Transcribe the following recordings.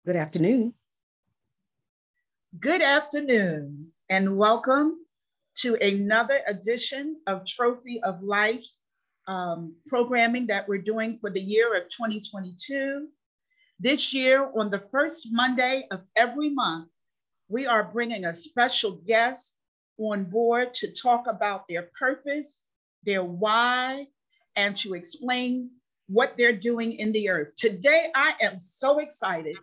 Good afternoon. Good afternoon, and welcome to another edition of Trophy of Life programming that we're doing for the year of 2022. This year, on the first Monday of every month, we are bringing a special guest on board to talk about their purpose, their why, and to explain what they're doing in the earth. Today, I am so excited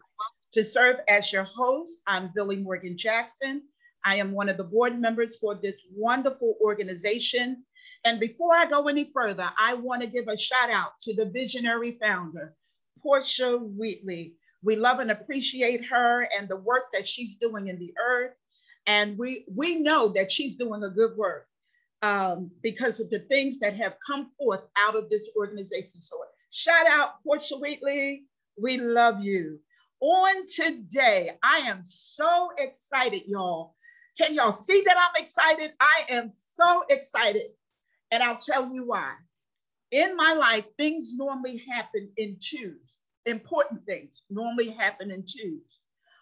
to serve as your host. I'm Billy Morgan Jackson. I am one of the board members for this wonderful organization. And before I go any further, I want to give a shout out to the visionary founder, Portia Wheatley. We love and appreciate her and the work that she's doing in the earth. And we know that she's doing a good work because of the things that have come forth out of this organization. So shout out, Portia Wheatley. We love you. On today, I am so excited, y'all. Can y'all see that I'm excited? I am so excited. And I'll tell you why. In my life, things normally happen in twos. Important things normally happen in twos.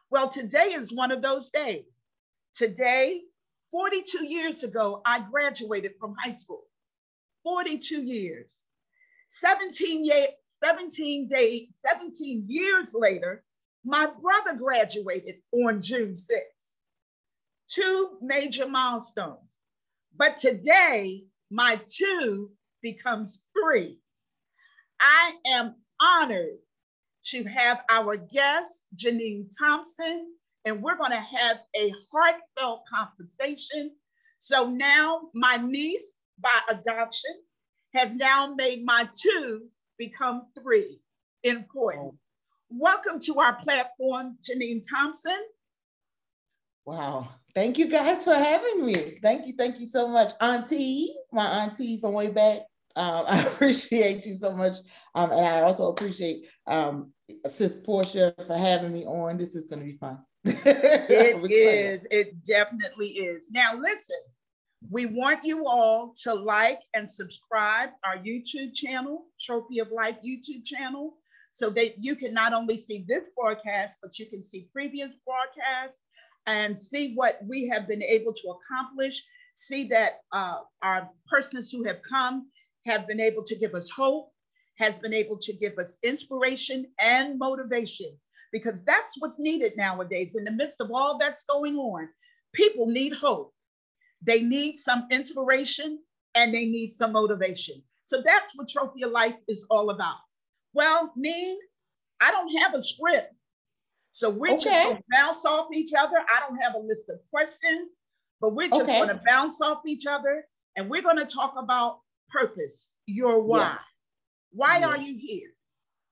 Well, today is one of those days. Today, 42 years ago, I graduated from high school. 42 years. 17 years later, my brother graduated on June 6th. Two major milestones. But today, my two becomes three. I am honored to have our guest, Janeen Thompson, and we're going to have a heartfelt conversation. So now my niece, by adoption, has now made my two become three. Important. Welcome to our platform, Janeen Thompson. Wow. Thank you guys for having me. Thank you so much. Auntie, my auntie from way back. I appreciate you so much. And I also appreciate Sis Portia for having me on. This is going to be fun. It is. It definitely is. Now, listen, we want you all to like and subscribe our YouTube channel, Trophy of Life YouTube channel, so that you can not only see this broadcast, but you can see previous broadcasts and see what we have been able to accomplish, see that our persons who have come have been able to give us hope, has been able to give us inspiration and motivation, because that's what's needed nowadays. In the midst of all that's going on, people need hope. They need some inspiration and they need some motivation. So that's what Trophy of Life is all about. Well, Neen, I don't have a script. So we're just going to bounce off each other. I don't have a list of questions, but we're just going to bounce off each other, and we're going to talk about purpose, your why. Yeah. Why are you here?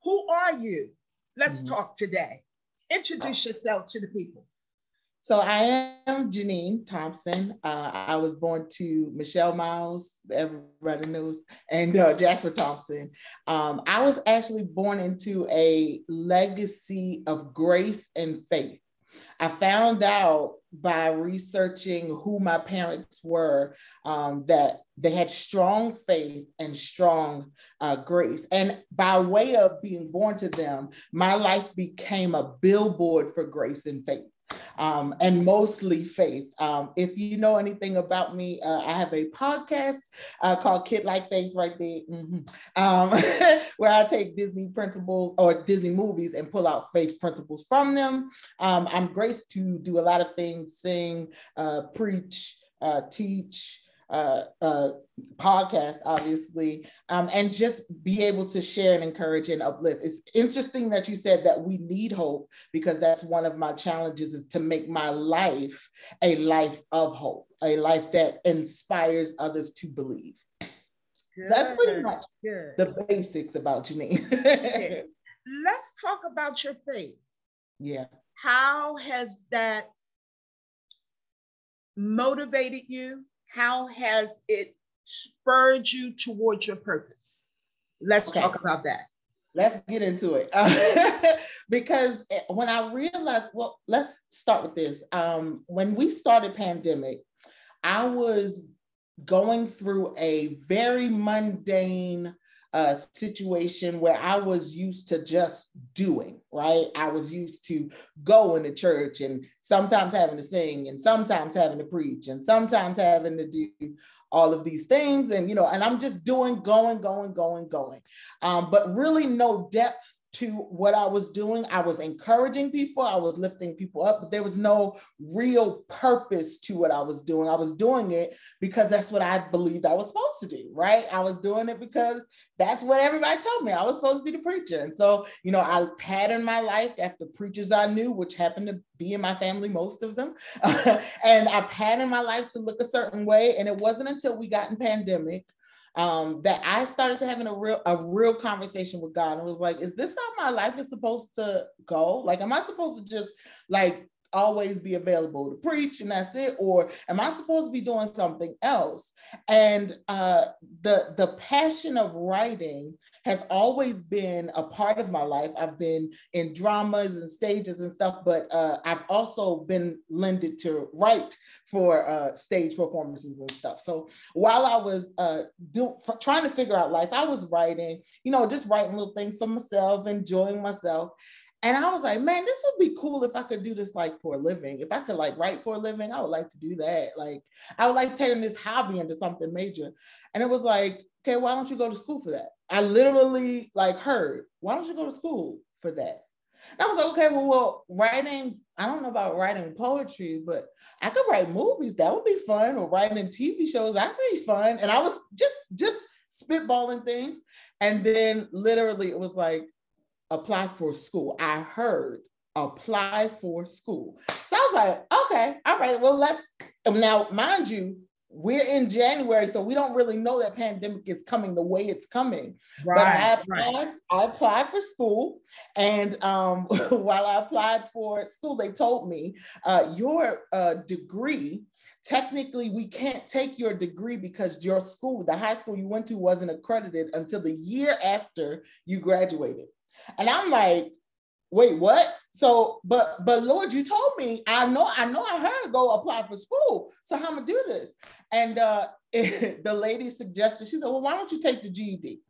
Who are you? Let's talk today. Introduce yourself to the people. So I am Janeen Thompson. I was born to Michelle Miles, everybody knows, and Jasper Thompson. I was actually born into a legacy of grace and faith. I found out by researching who my parents were that they had strong faith and strong grace. And by way of being born to them, my life became a billboard for grace and faith. And mostly faith. If you know anything about me, I have a podcast called Kid Like Faith right there, where I take Disney principles or Disney movies and pull out faith principles from them. I'm graced to do a lot of things, sing, preach, teach, podcast, obviously, and just be able to share and encourage and uplift. It's interesting that you said that we need hope, because that's one of my challenges, is to make my life a life of hope, a life that inspires others to believe. So that's pretty much the basics about Janeen. Let's talk about your faith. Yeah. How has that motivated you? how has it spurred you towards your purpose? Let's talk about that. Let's get into it. Because when I realized, well, let's start with this. When we started pandemic, I was going through a very mundane situation where I was used to just doing, right? I was used to going to church and sometimes having to sing and sometimes having to preach and sometimes having to do all of these things. And, and I'm just doing, going. But really no depth to what I was doing. I was encouraging people, I was lifting people up, but there was no real purpose to what I was doing. I was doing it because that's what I believed I was supposed to do, right? I was doing it because that's what everybody told me. I was supposed to be the preacher. And so, I patterned my life after preachers I knew, which happened to be in my family, most of them. And I patterned my life to look a certain way. And it wasn't until we got in pandemic that I started to having a real conversation with God, and was like, is this how my life is supposed to go? Like, am I supposed to just always be available to preach and that's it? Or am I supposed to be doing something else? And the passion of writing has always been a part of my life. I've been in dramas and stages and stuff, but I've also been lended to write for stage performances and stuff. So while I was trying to figure out life, I was writing, just writing little things for myself, enjoying myself. And I was like, man, this would be cool if I could do this for a living. If I could write for a living, I would like to do that. I would like to turn this hobby into something major. And it was like, okay, why don't you go to school for that? I literally heard, why don't you go to school for that? And I was like, okay, well, writing, I don't know about writing poetry, but I could write movies. That would be fun. Or writing TV shows, that would be fun. And I was just spitballing things. And then literally it was like, apply for school. I heard apply for school. So I was like, okay, all right, well, now, mind you, we're in January, so we don't really know that pandemic is coming the way it's coming. Right, but I applied for school. And while I applied for school, they told me, your degree, technically, we can't take your degree because your school, the high school you went to, wasn't accredited until the year after you graduated. And I'm like, wait, what? So, but Lord, you told me, I know I heard go apply for school. So how am I gonna do this? And the lady suggested, she said, well, why don't you take the GED?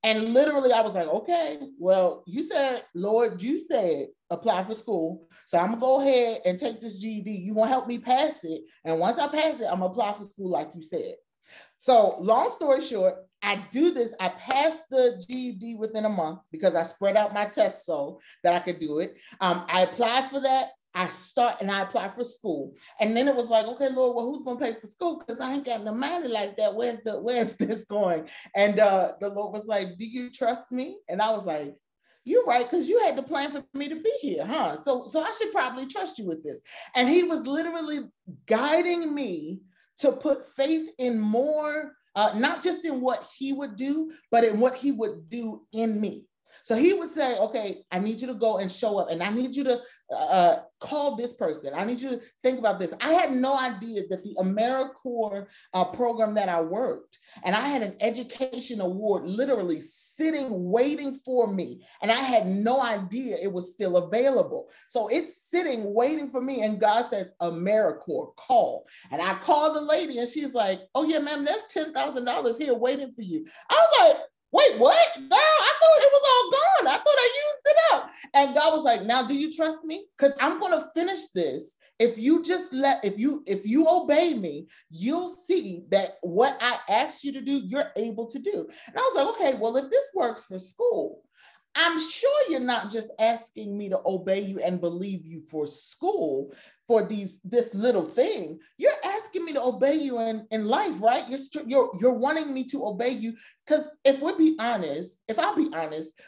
And literally I was like, okay, well, you said, Lord, you said apply for school. So I'm gonna go ahead and take this GED. You gonna help me pass it. And once I pass it, I'm gonna apply for school like you said. So long story short, I do this. I passed the GED within a month because I spread out my tests so that I could do it. I applied for that. I applied for school. And then it was like, okay, Lord, well, who's going to pay for school? Because I ain't got no money like that. Where's this going? And the Lord was like, do you trust me? And I was like, you're right, because you had the plan for me to be here, huh? So I should probably trust you with this. And he was literally guiding me to put faith in more, not just in what he would do, but in what he would do in me. So he would say, okay, I need you to go and show up, and I need you to call this person. I need you to think about this. I had no idea that the AmeriCorps program that I worked, and I had an education award literally sitting, waiting for me. And I had no idea it was still available. So it's sitting, waiting for me. And God says, AmeriCorps, call. And I called the lady and she's like, oh yeah, ma'am, there's $10,000 here waiting for you. I was like, wait, what? Girl, I thought it was all gone. I thought I used it up. And God was like, now, do you trust me? Because I'm going to finish this. If you just if you obey me, you'll see that what I asked you to do, you're able to do. And I was like, okay, well, if this works for school, I'm sure you're not just asking me to obey you and believe you for school, for this little thing. You're asking me to obey you in life, right? You're wanting me to obey you, because if I'll be honest,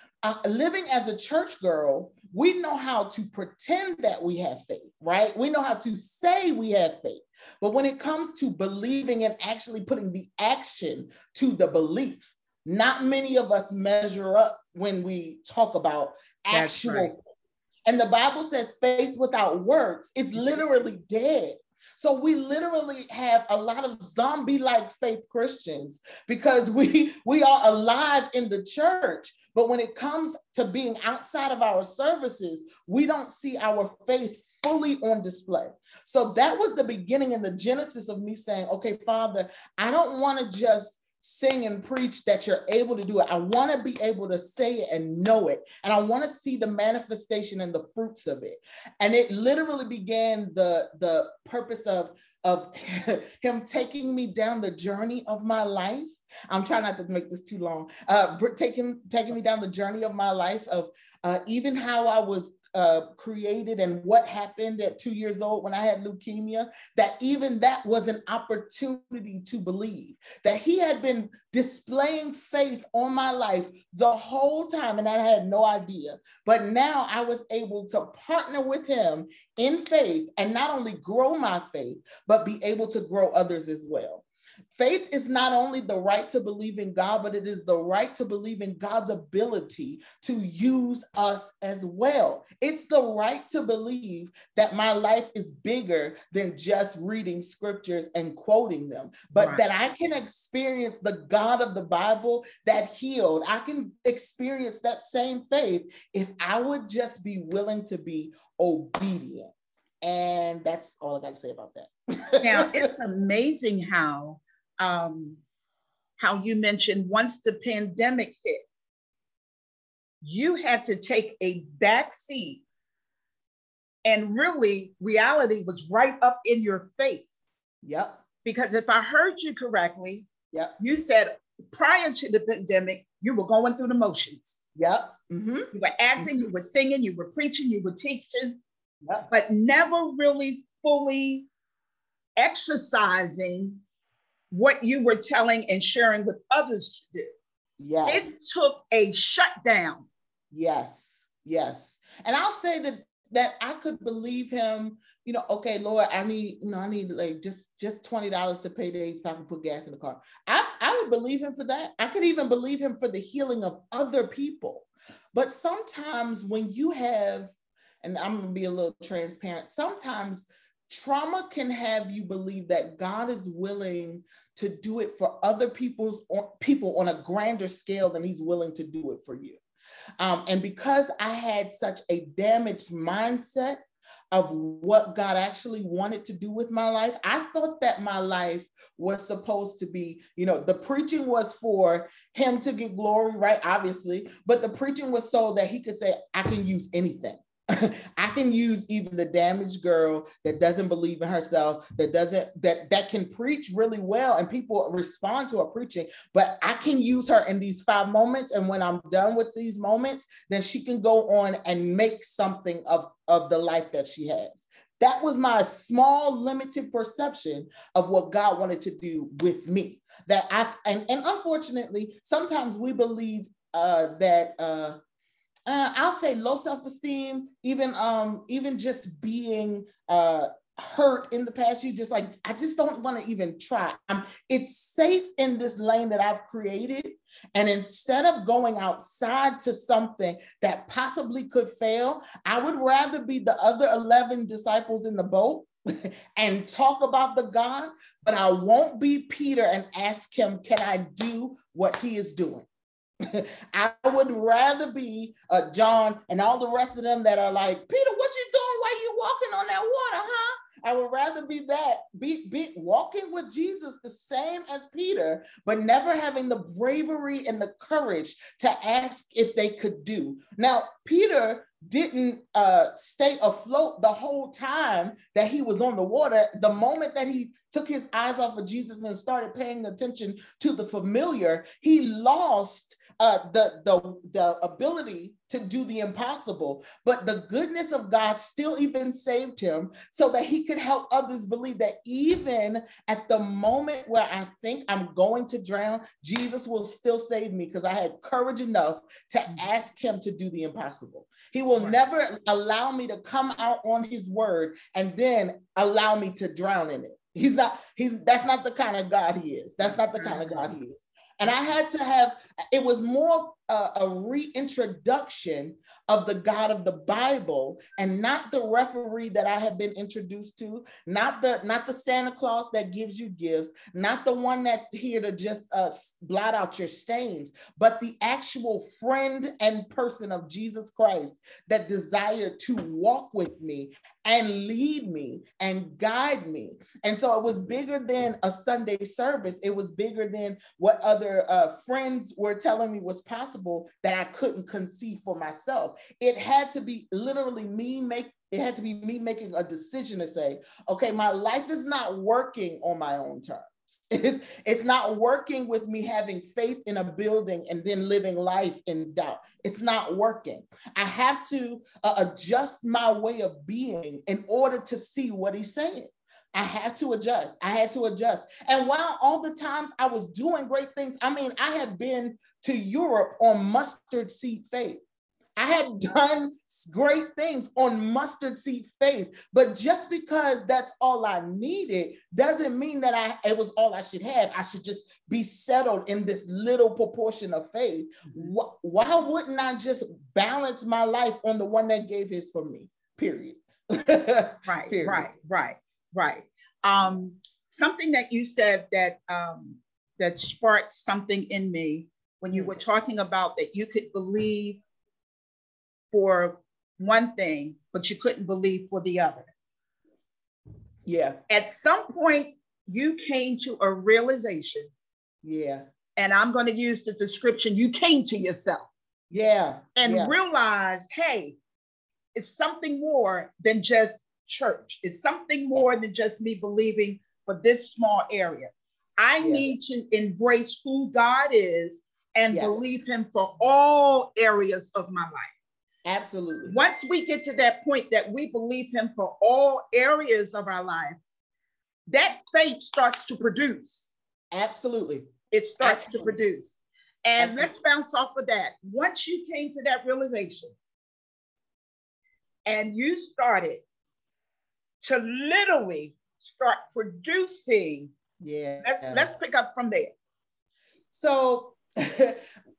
living as a church girl, we know how to pretend that we have faith, right? We know how to say we have faith. But when it comes to believing and actually putting the action to the belief, not many of us measure up when we talk about actual faith. And the Bible says faith without works is literally dead. So we literally have a lot of zombie-like faith Christians because we are alive in the church, but when it comes to being outside of our services, we don't see our faith fully on display. So that was the beginning and the genesis of me saying, okay, Father, I don't want to just sing and preach that you're able to do it. I want to be able to say it and know it. And I want to see the manifestation and the fruits of it. And it literally began the purpose of him taking me down the journey of my life. I'm trying not to make this too long. Taking me down the journey of my life of even how I was created and what happened at 2 years old when I had leukemia, that even that was an opportunity to believe that he had been displaying faith on my life the whole time and I had no idea. But now I was able to partner with him in faith and not only grow my faith, but be able to grow others as well. Faith is not only the right to believe in God, but it is the right to believe in God's ability to use us as well. It's the right to believe that my life is bigger than just reading scriptures and quoting them, but right, that I can experience the God of the Bible that healed. I can experience that same faith if I would just be willing to be obedient. And that's all I got to say about that. Now, it's amazing how you mentioned once the pandemic hit, you had to take a back seat and really reality was right up in your face. Yep. Because if I heard you correctly, yep, you said prior to the pandemic, you were going through the motions. Yep. Mm-hmm. You were acting, mm-hmm, you were singing, you were preaching, you were teaching, yep, but never really fully exercising what you were telling and sharing with others to do. Yes. It took a shutdown. Yes, yes. And I'll say that I could believe him, okay, Lord, I need like just $20 to pay the so I can put gas in the car. I would believe him for that. I could even believe him for the healing of other people. But sometimes when you have, and I'm gonna be a little transparent, sometimes trauma can have you believe that God is willing to do it for other people on a grander scale than he's willing to do it for you. And because I had such a damaged mindset of what God actually wanted to do with my life, I thought that my life was supposed to be, the preaching was for him to get glory, right? Obviously, but the preaching was so that he could say, I can use anything. I can use even the damaged girl that doesn't believe in herself, that can preach really well and people respond to her preaching, but I can use her in these 5 moments. And when I'm done with these moments, then she can go on and make something of the life that she has. That was my small, limited perception of what God wanted to do with me. And unfortunately, sometimes we believe that I'll say low self-esteem, even just being hurt in the past, you just like, I just don't want to even try. It's safe in this lane that I've created. And instead of going outside to something that possibly could fail, I would rather be the other 11 disciples in the boat and talk about the God, but I won't be Peter and ask him, can I do what he is doing? I would rather be John and all the rest of them that are like, Peter, what you doing while you walking on that water, huh? I would rather be that, be walking with Jesus the same as Peter, but never having the bravery and the courage to ask if they could do. Now, Peter didn't stay afloat the whole time that he was on the water. The moment that he took his eyes off of Jesus and started paying attention to the familiar, he lost the ability to do the impossible, but the goodness of God still even saved him so that he could help others believe that even at the moment where I think I'm going to drown, Jesus will still save me because I had courage enough to ask him to do the impossible. He will never allow me to come out on his word and then allow me to drown in it. That's not the kind of God he is. That's not the kind of God he is. And I had to have It was more a reintroduction of the God of the Bible, and not the referee that I have been introduced to, not the Santa Claus that gives you gifts, not the one that's here to just blot out your stains, but the actual friend and person of Jesus Christ that desired to walk with me and lead me and guide me. And so it was bigger than a Sunday service. It was bigger than what other friends were telling me was possible that I couldn't conceive for myself. It had to be literally me making a decision to say, okay, my life is not working on my own terms. It's not working with me having faith in a building and then living life in doubt. It's not working. I have to adjust my way of being in order to see what he's saying. I had to adjust. And while all the times I was doing great things, I mean, I had been to Europe on mustard seed faith. I had done great things on mustard seed faith, but just because that's all I needed doesn't mean that it was all I should have. I should just be settled in this little proportion of faith. Why wouldn't I just balance my life on the one that gave his for me? Period. Right, Period. right. Something that you said that sparked something in me when you were talking about that you could believe for one thing, but you couldn't believe for the other. Yeah. At some point, you came to a realization. Yeah. And I'm going to use the description, you came to yourself. Yeah. And realized, hey, it's something more than just church. It's something more than just me believing for this small area. I need to embrace who God is and believe him for all areas of my life. Absolutely. Once we get to that point that we believe him for all areas of our life, that faith starts to produce. Absolutely. It starts to produce. And let's bounce off of that. Once you came to that realization and you started to literally start producing, let's pick up from there. So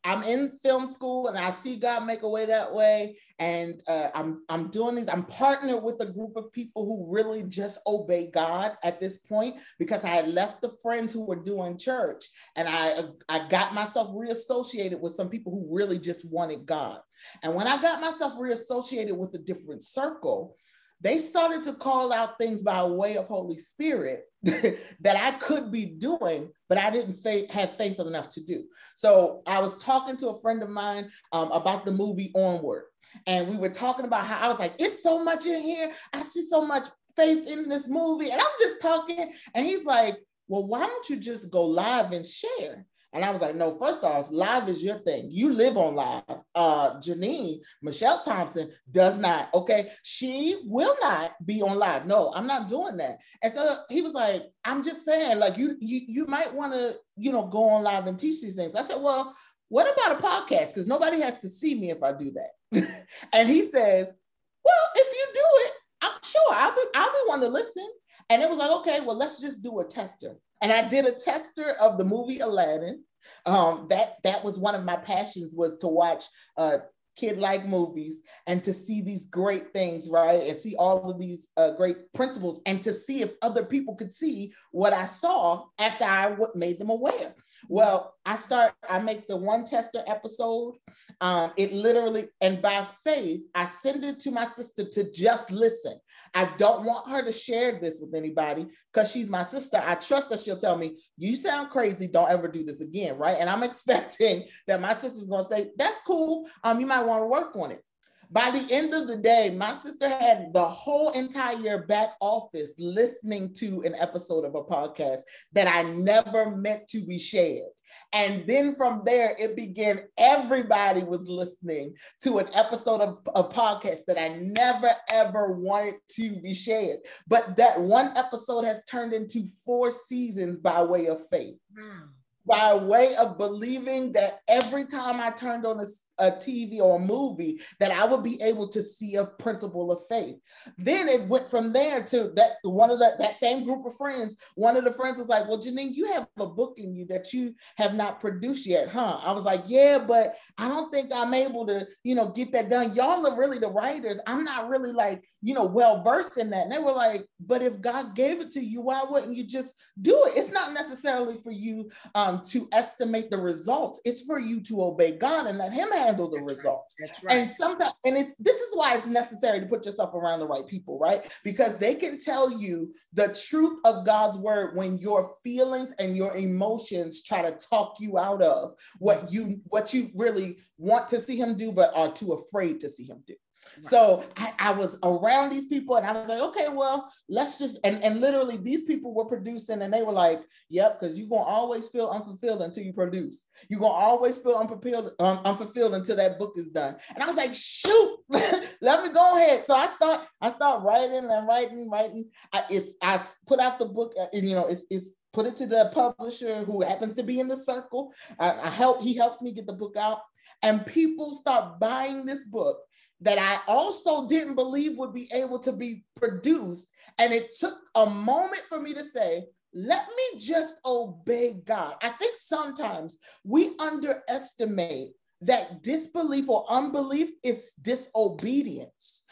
I'm in film school and I see God make a way that way. And I'm doing these, I'm partnered with a group of people who really just obey God at this point, because I had left the friends who were doing church and I got myself reassociated with some people who really just wanted God. And when I got myself reassociated with a different circle, they started to call out things by way of Holy Spirit that I could be doing, but I didn't have faith enough to do. So I was talking to a friend of mine about the movie Onward. And we were talking about how I was like, it's so much in here. I see so much faith in this movie. And I'm just talking. And he's like, well, why don't you just go live and share? And I was like, no, first off, live is your thing. You live on live. Janeen, Michelle Thompson does not, okay? She will not be on live. No, I'm not doing that. And so he was like, I'm just saying, like, you might want to, go on live and teach these things. I said, well, what about a podcast? Because nobody has to see me if I do that. And he says, well, if you do it, I'm sure I'll be one to listen. And it was like, okay, well, let's just do a tester. And I did a tester of the movie Aladdin. That was one of my passions, was to watch kid-like movies and to see these great things, right? And see all of these great principles, and to see if other people could see what I saw after I made them aware. Well, I make the one tester episode. It literally, and by faith, I send it to my sister to just listen. I don't want her to share this with anybody because she's my sister. I trust that she'll tell me, you sound crazy, don't ever do this again, right? And I'm expecting that my sister's gonna say, that's cool, you might want to work on it. By the end of the day, my sister had the whole entire back office listening to an episode of a podcast that I never meant to be shared. And then from there, it began, everybody was listening to an episode of a podcast that I never, ever wanted to be shared. But that one episode has turned into 4 seasons by way of faith. By way of believing that every time I turned on a TV or a movie that I would be able to see a principle of faith. Then it went from there to that same group of friends. One of the friends was like, well, Janeen, you have a book in you that you have not produced yet, huh? I was like, yeah, but I don't think I'm able to, get that done. Y'all are really the writers. I'm not really like, well-versed in that. And they were like, but if God gave it to you, why wouldn't you just do it? It's not necessarily for you to estimate the results. It's for you to obey God and let him handle the results. That's right. And sometimes, this is why it's necessary to put yourself around the right people, right? Because they can tell you the truth of God's word when your feelings and your emotions try to talk you out of what you really want to see him do, but are too afraid to see him do. Right. So I was around these people and I was like, okay, well, let's just, and literally these people were producing and they were like, yep, because you're going to always feel unfulfilled until you produce. You're going to always feel unfulfilled until that book is done. And I was like, shoot, let me go ahead. So I start writing and writing. I put out the book, it's put it to the publisher who happens to be in the circle. He helps me get the book out, and people start buying this book that I also didn't believe would be able to be produced. And it took a moment for me to say, let me just obey God. I think sometimes we underestimate that disbelief or unbelief is disobedience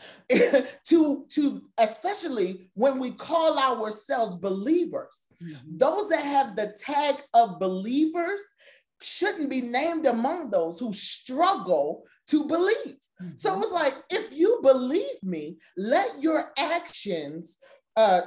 to especially when we call ourselves believers. Mm-hmm. Those that have the tag of believers shouldn't be named among those who struggle to believe. Mm-hmm. So it's like, if you believe me, let your actions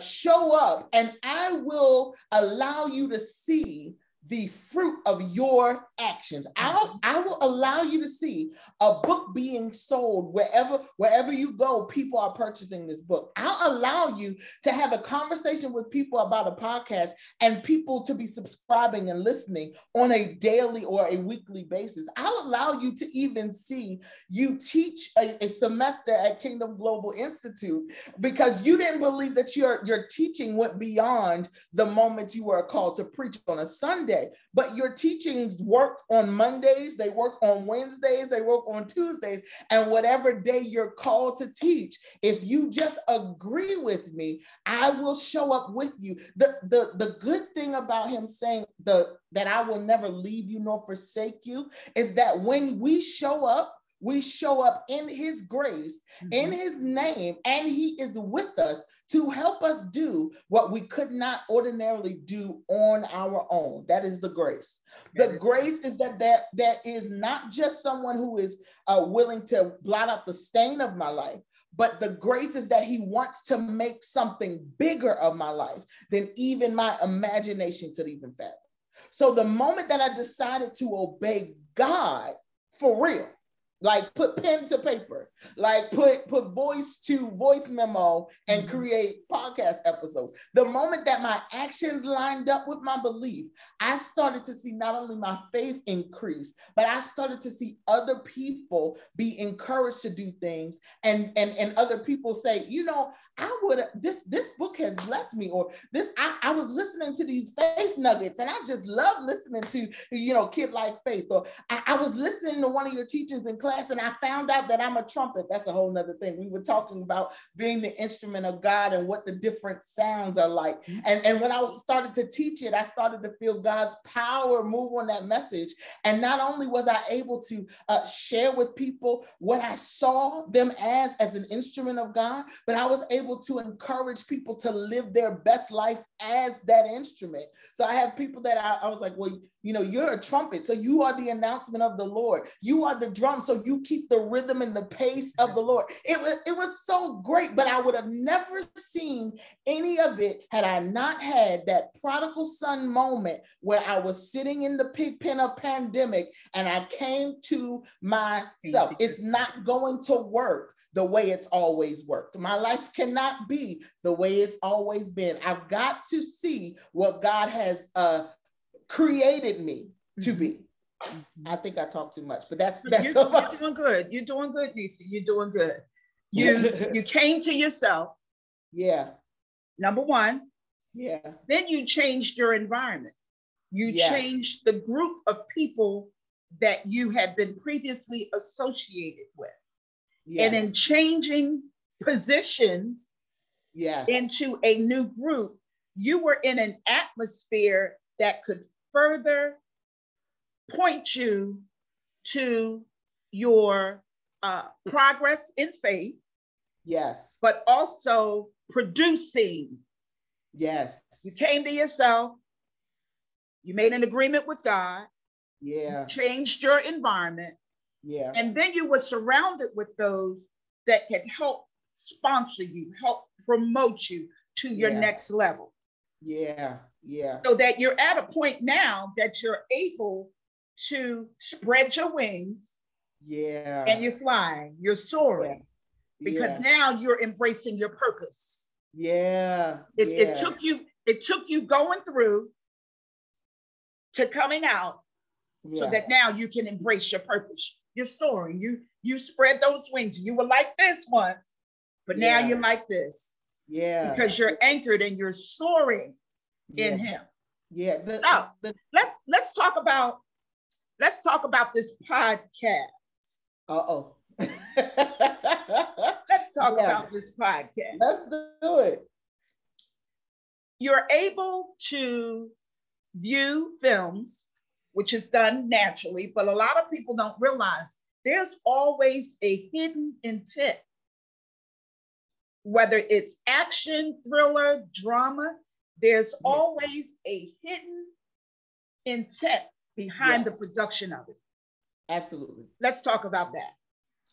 show up, and I will allow you to see the fruit of your actions. I will allow you to see a book being sold wherever you go. People are purchasing this book. I'll allow you to have a conversation with people about a podcast and people to be subscribing and listening on a daily or a weekly basis. I'll allow you to even see you teach a semester at Kingdom Global Institute because you didn't believe that your teaching went beyond the moment you were called to preach on a Sunday. But your teachings work on Mondays, they work on Wednesdays, they work on Tuesdays, and whatever day you're called to teach, if you just agree with me, I will show up with you. The good thing about him saying that I will never leave you nor forsake you is that when we show up in his grace, in his name, and he is with us to help us do what we could not ordinarily do on our own. That is the grace. The grace is that there is not just someone who is willing to blot out the stain of my life, but the grace is that he wants to make something bigger of my life than even my imagination could even fathom. So the moment that I decided to obey God for real, like put pen to paper, like put voice to voice memo and create podcast episodes. The moment that my actions lined up with my belief, I started to see not only my faith increase, but I started to see other people be encouraged to do things and other people say, this book has blessed me, or I was listening to these faith nuggets and I just love listening to, Kid Like Faith, or I was listening to one of your teachers in class and I found out that I'm a trumpet. That's a whole nother thing. We were talking about being the instrument of God and what the different sounds are like. And when I started to teach it, I started to feel God's power move on that message. And not only was I able to share with people what I saw them as an instrument of God, but I was able to encourage people to live their best life as that instrument. So I have people that I was like, well, you're a trumpet, so you are the announcement of the Lord. You are the drum, so you keep the rhythm and the pace of the Lord. It was so great, but I would have never seen any of it had I not had that prodigal son moment where I was sitting in the pig pen of pandemic and I came to myself. It's not going to work the way it's always worked. My life cannot be the way it's always been. I've got to see what God has created me to be. I think I talk too much, but that's you're doing good. You're doing good, Nisi. You're doing good. You came to yourself. Yeah. Number one. Yeah. Then you changed your environment. You changed the group of people that you had been previously associated with. Yes. And in changing positions into a new group, you were in an atmosphere that could further point you to your progress in faith. Yes. But also producing. Yes. You came to yourself. You made an agreement with God. Yeah. You changed your environment. Yeah. And then you were surrounded with those that could help sponsor you, help promote you to your next level. Yeah. Yeah. So that you're at a point now that you're able to spread your wings. Yeah. And you're flying, you're soaring. Because now you're embracing your purpose. It took you going through to coming out so that now you can embrace your purpose. You're soaring. You spread those wings. You were like this once, but now you're like this. Yeah. Because you're anchored and you're soaring in him. Yeah. Let's talk about this podcast. Uh-oh. Let's talk about this podcast. Let's do it. You're able to view films, which is done naturally, but a lot of people don't realize there's always a hidden intent. Whether it's action, thriller, drama, there's always a hidden intent behind the production of it. Absolutely. Let's talk about that.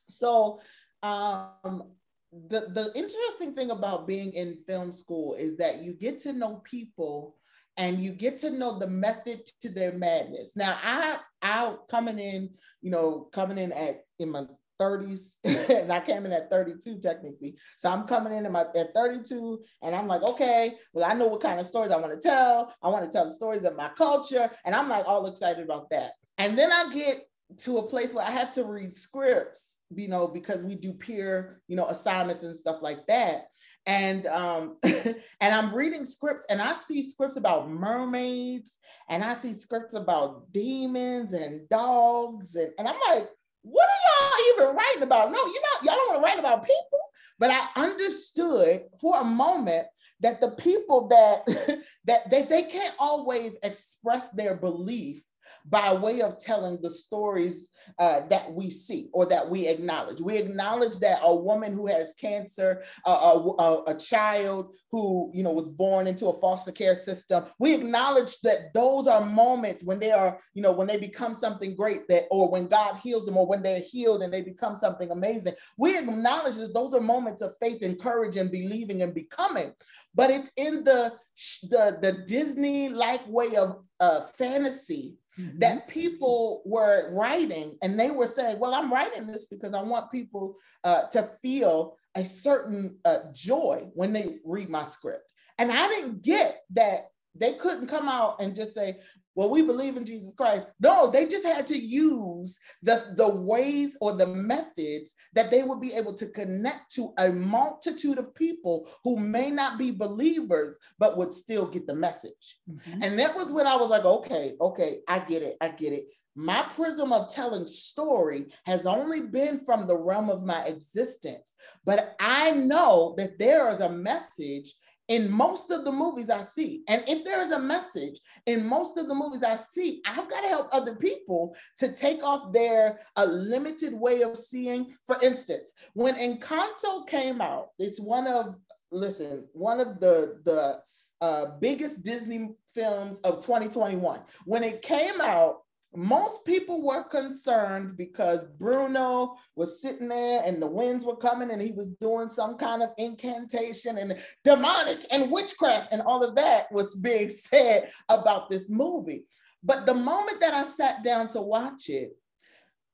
So the interesting thing about being in film school is that you get to know people and you get to know the method to their madness. Now, I coming in in my 30s, and I came in at 32 technically. So I'm coming in at 32, and I'm like, okay, well, I know what kind of stories I want to tell. I want to tell the stories of my culture, and I'm like all excited about that. And then I get to a place where I have to read scripts, because we do peer, assignments and stuff like that. And and I'm reading scripts, and I see scripts about mermaids, and I see scripts about demons and dogs, and I'm like, what are y'all even writing about? No, y'all don't want to write about people. But I understood for a moment that the people that they can't always express their belief by way of telling the stories that we see or that we acknowledge. We acknowledge that a woman who has cancer, a child who was born into a foster care system, we acknowledge that those are moments when they are, when they become something great, or when God heals them, or when they're healed and they become something amazing. We acknowledge that those are moments of faith and courage and believing and becoming. But it's in the Disney-like way of fantasy that people were writing, and they were saying, well, I'm writing this because I want people to feel a certain joy when they read my script. And I didn't get that they couldn't come out and just say, well, we believe in Jesus Christ. No, they just had to use the ways or the methods that they would be able to connect to a multitude of people who may not be believers, but would still get the message. Mm-hmm. And that was when I was like, okay, I get it. My prism of telling story has only been from the realm of my existence, but I know that there is a message in most of the movies I see. And if there is a message in most of the movies I see, I've got to help other people to take off their limited way of seeing. For instance, when Encanto came out, it's one of the biggest Disney films of 2021. When it came out, most people were concerned because Bruno was sitting there and the winds were coming and he was doing some kind of incantation and demonic and witchcraft and all of that was being said about this movie. But the moment that I sat down to watch it,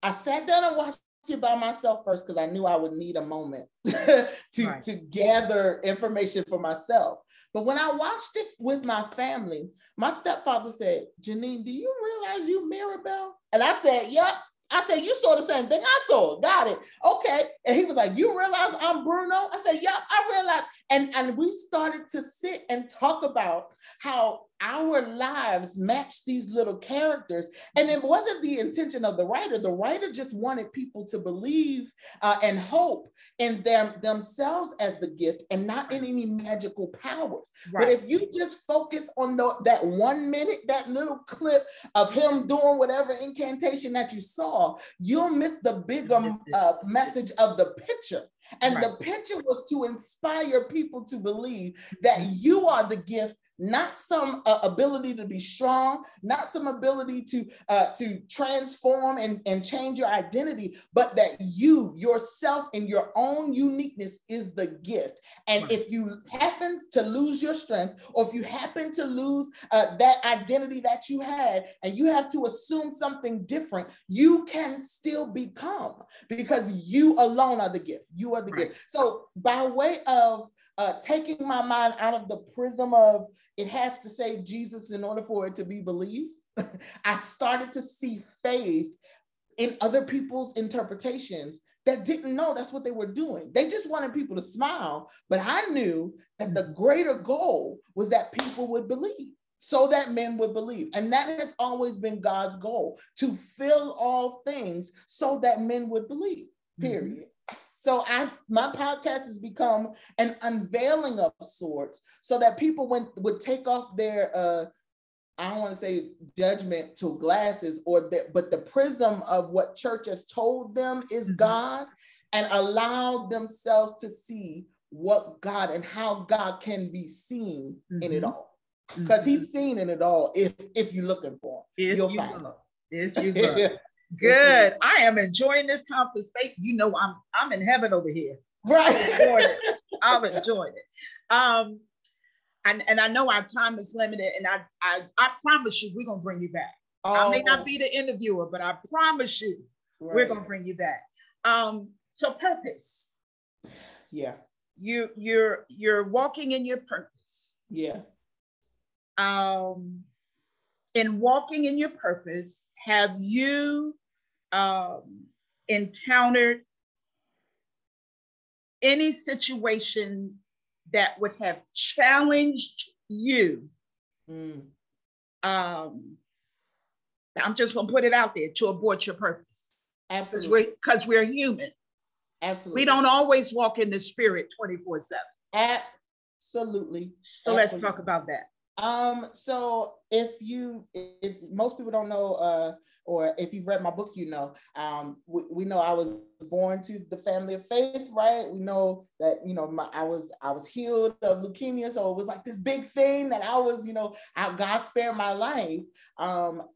I sat down and watched it by myself first because I knew I would need a moment to gather information for myself. But when I watched it with my family, my stepfather said, Janeen, do you realize you Mirabelle? And I said, yep. I said, you saw the same thing I saw. Got it. Okay. And he was like, you realize I'm Bruno? I said, yep, I realized. And we started to sit and talk about how our lives match these little characters. And it wasn't the intention of the writer. The writer just wanted people to believe and hope in themselves as the gift and not in any magical powers. Right. But if you just focus on that 1 minute, that little clip of him doing whatever incantation that you saw, you'll miss the bigger message of the picture. And the picture was to inspire people to believe that you are the gift, not some ability to be strong, not some ability to transform and change your identity, but that you, yourself, and your own uniqueness is the gift. And if you happen to lose your strength, or if you happen to lose that identity that you had, and you have to assume something different, you can still become, because you alone are the gift. You are the gift. So by way of taking my mind out of the prism of it has to say Jesus in order for it to be believed, I started to see faith in other people's interpretations that didn't know that's what they were doing. They just wanted people to smile, but I knew that the greater goal was that people would believe, so that men would believe. And that has always been God's goal, to fill all things so that men would believe, period. So my podcast has become an unveiling of sorts, so that people would take off their, I don't want to say judgmental glasses, but the prism of what church has told them is God, and allow themselves to see what God and how God can be seen in it all. Because he's seen in it all if you're looking for him. You'll find him. If you look. Good. I am enjoying this conversation. You know, I'm in heaven over here. Right. I'm enjoying it. And I know our time is limited, and I promise you we're gonna bring you back. I may not be the interviewer, but I promise you we're gonna bring you back. So purpose. Yeah. You're walking in your purpose. Yeah. In walking in your purpose, have you encountered any situation that would have challenged you? I'm just gonna put it out there, to abort your purpose. Absolutely. Because we're human. Absolutely. We don't always walk in the spirit 24/7. Absolutely. So let's talk about that. So if most people don't know, or if you've read my book, you know, we know I was born to the family of faith, right? We know that, you know, I was healed of leukemia. So it was like this big thing that I was, you know, God spared my life.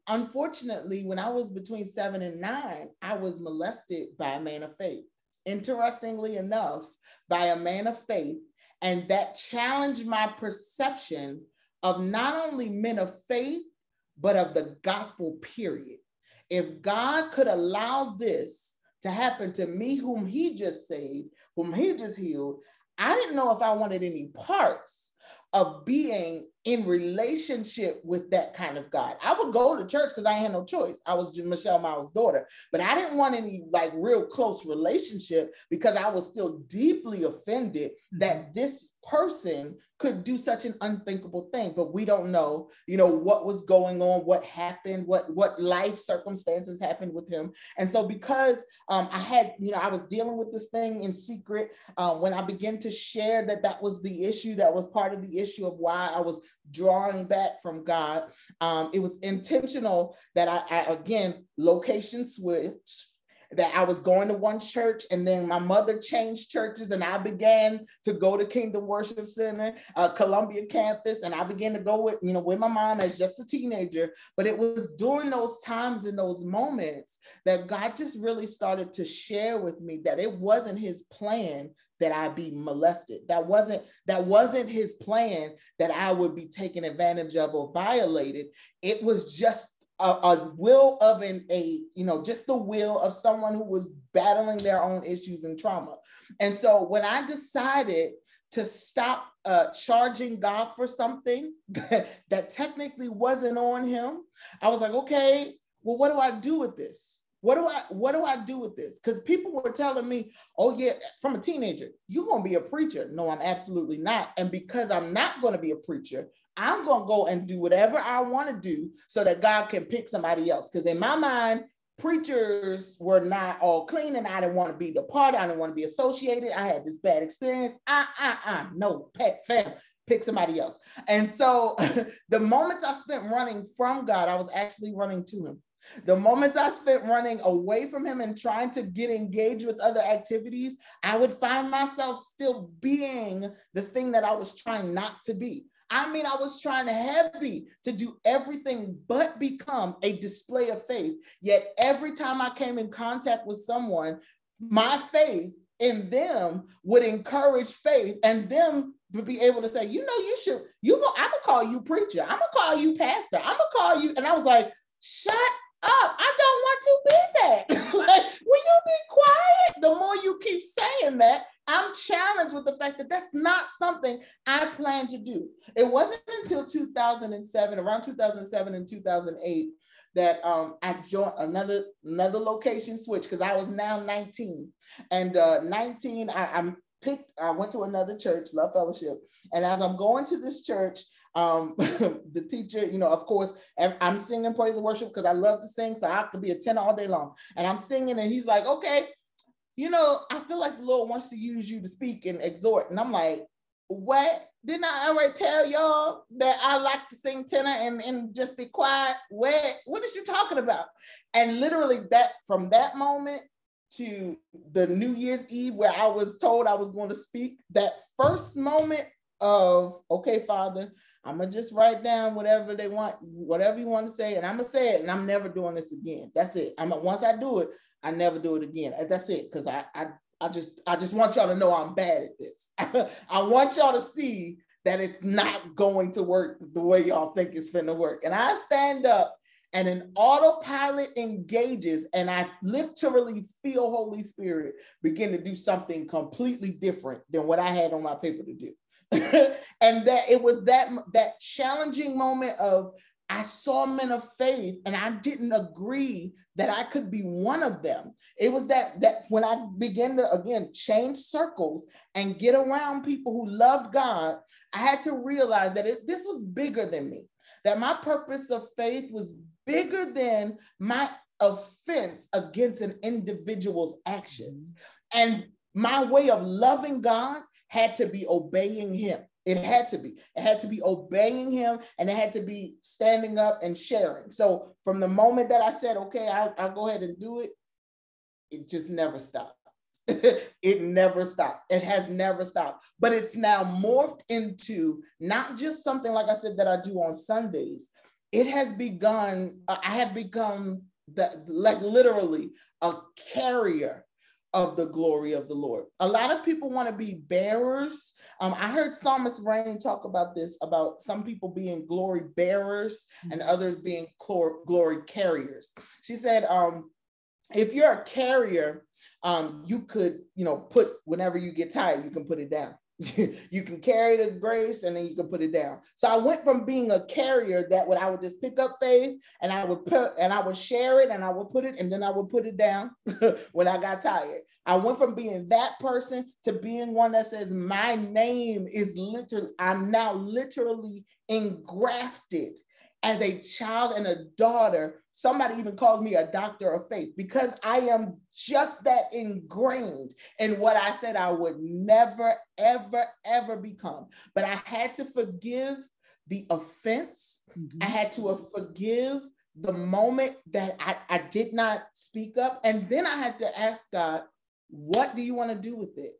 Unfortunately, when I was between 7 and 9, I was molested by a man of faith. Interestingly enough, by a man of faith. And that challenged my perception of not only men of faith, but of the gospel, period. If God could allow this to happen to me, whom he just saved, whom he just healed, I didn't know if I wanted any parts of being in relationship with that kind of God. I would go to church because I had no choice. I was Michelle Miles' daughter, but I didn't want any like real close relationship, because I was still deeply offended that this person could do such an unthinkable thing. But we don't know, you know, what was going on, what happened, what life circumstances happened with him. And so because I had, you know, I was dealing with this thing in secret, when I began to share that was the issue, that was part of the issue of why I was drawing back from God. It was intentional that I again, location switch, that I was going to one church, and then my mother changed churches, and I began to go to Kingdom Worship Center, Columbia campus, and I began to go with my mom as just a teenager. But it was during those times and those moments that God just really started to share with me that it wasn't his plan that I be molested. That wasn't his plan that I would be taken advantage of or violated. It was just a will of just the will of someone who was battling their own issues and trauma. And so when I decided to stop charging God for something that technically wasn't on him, I was like, okay, well, what do I do with this? What do I do with this? Because people were telling me, oh yeah, from a teenager, you're going to be a preacher. No, I'm absolutely not. And because I'm not going to be a preacher, I'm going to go and do whatever I want to do so that God can pick somebody else. Because in my mind, preachers were not all clean, and I didn't want to be the part. I didn't want to be associated. I had this bad experience. No, fam, pick somebody else. And so the moments I spent running from God, I was actually running to him. The moments I spent running away from him and trying to get engaged with other activities, I would find myself still being the thing that I was trying not to be. I mean, I was trying heavy to do everything but become a display of faith. Yet every time I came in contact with someone, my faith in them would encourage faith, and them to be able to say, you know, I'm gonna call you preacher. I'm gonna call you pastor. I'm gonna call you. And I was like, shut up. I don't want to be that. Like, will you be quiet? The more you keep saying that, I'm challenged with the fact that that's not something I plan to do. It wasn't until 2007, around 2007 and 2008, that I joined another location switch, because I was now 19. And 19, I went to another church, Love Fellowship. And as I'm going to this church, the teacher, you know, of course, I'm singing praise and worship because I love to sing, so I could be a tenor all day long. And I'm singing, and he's like, okay, you know, I feel like the Lord wants to use you to speak and exhort. And I'm like, what? Didn't I already tell y'all that I like to sing tenor and just be quiet? What is you talking about? And literally from that moment to the New Year's Eve, where I was told I was going to speak, that first moment of, okay, Father, I'm going to just write down whatever you want to say, and I'm going to say it, and I'm never doing this again. That's it. Once I do it, I never do it again. That's it, because I just want y'all to know I'm bad at this. I want y'all to see that it's not going to work the way y'all think it's finna work. And I stand up, and an autopilot engages, and I literally feel Holy Spirit begin to do something completely different than what I had on my paper to do. And that it was that challenging moment of, I saw men of faith, and I didn't agree that I could be one of them. It was that when I began to, again, change circles and get around people who loved God, I had to realize that this was bigger than me, that my purpose of faith was bigger than my offense against an individual's actions. And my way of loving God had to be obeying him. It had to be obeying him, and it had to be standing up and sharing. So from the moment that I said, okay, I'll go ahead and do it, it just never stopped. It never stopped. It has never stopped. But it's now morphed into not just something, like I said, that I do on Sundays. It has begun, I have become literally a carrier of the glory of the Lord. A lot of people want to be bearers. I heard Psalmist Rain talk about this, about some people being glory bearers and others being glory carriers. She said, if you're a carrier, you could, put, whenever you get tired, you can put it down. You can carry the grace, and then you can put it down. So I went from being a carrier that I would just pick up faith, and I would share it, and I would put it, and then I would put it down when I got tired. I went from being that person to being one that says, my name is I'm now literally engrafted as a child and a daughter. Somebody even calls me a doctor of faith, because I am just that ingrained in what I said I would never, ever, ever become. But I had to forgive the offense. I had to forgive the moment that I did not speak up. And then I had to ask God, what do you want to do with it?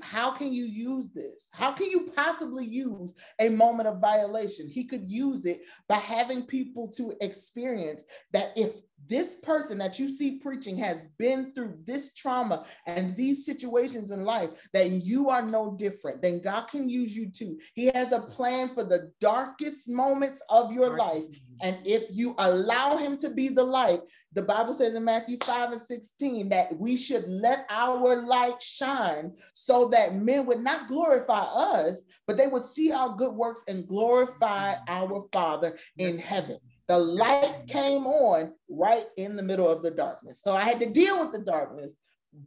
How can you use this? How can you possibly use a moment of violation? He could use it by having people to experience that if this person that you see preaching has been through this trauma and these situations in life, that you are no different, then God can use you too. He has a plan for the darkest moments of your life. And if you allow him to be the light, the Bible says in Matthew 5:16 that we should let our light shine so that men would not glorify us, but they would see our good works and glorify our Father in heaven. The light came on right in the middle of the darkness. So I had to deal with the darkness,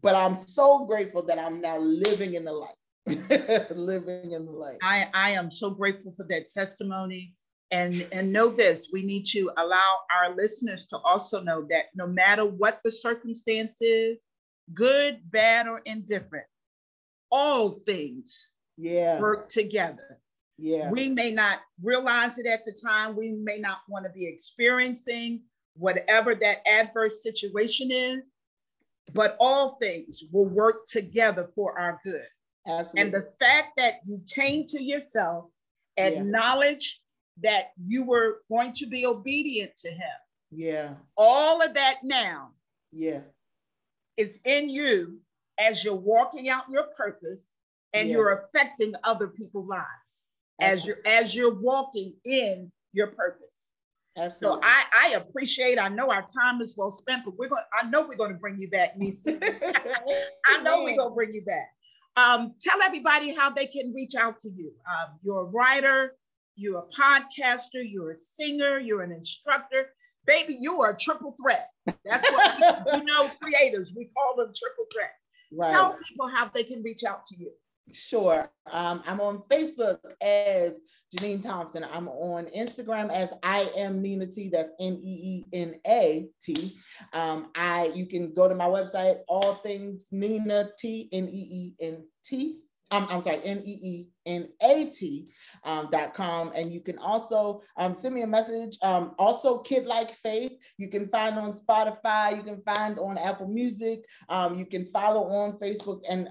but I'm so grateful that I'm now living in the light. Living in the light. I am so grateful for that testimony. And know this, we need to allow our listeners to also know that no matter what the circumstance is, good, bad, or indifferent, all things work together. Yeah. We may not realize it at the time. We may not want to be experiencing whatever that adverse situation is, but all things will work together for our good. Absolutely. And the fact that you came to yourself, acknowledge that you were going to be obedient to him. Yeah. All of that now is in you as you're walking out your purpose and you're affecting other people's lives as you're walking in your purpose. Absolutely. So I appreciate, I know our time is well spent, but I know we're going to bring you back, Nisa. I know we're going to bring you back. Tell everybody how they can reach out to you. You're a writer, you're a podcaster, you're a singer, you're an instructor. Baby, you are a triple threat. That's what creators, we call them triple threat. Right. Tell people how they can reach out to you. Sure. I'm on Facebook as Janeen Thompson. I'm on Instagram as I am Nina T. That's NEENAT. You can go to my website, all things Nina T, NEENT. I'm sorry, NEENAT.com. And you can also send me a message. Also, Kid Like Faith, you can find on Spotify, you can find on Apple Music. You can follow on Facebook and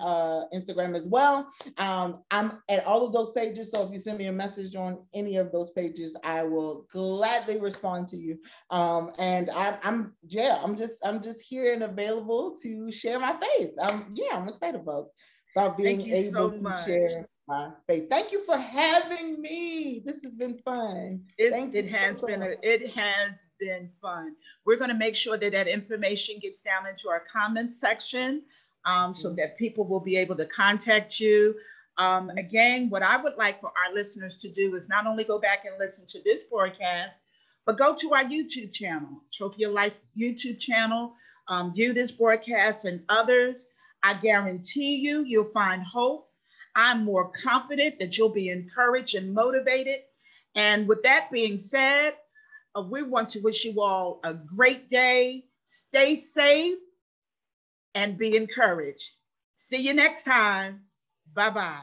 Instagram as well. I'm at all of those pages. So if you send me a message on any of those pages, I will gladly respond to you. And I'm just here and available to share my faith. I'm excited about being able to share my faith. Thank you for having me. This has been fun. It has been fun. We're going to make sure that information gets down into our comments section so that people will be able to contact you. Again, what I would like for our listeners to do is not only go back and listen to this broadcast, but go to our YouTube channel, Trophy of Life YouTube channel, view this broadcast and others. I guarantee you'll find hope. I'm more confident that you'll be encouraged and motivated. And with that being said, we want to wish you all a great day. Stay safe and be encouraged. See you next time. Bye-bye.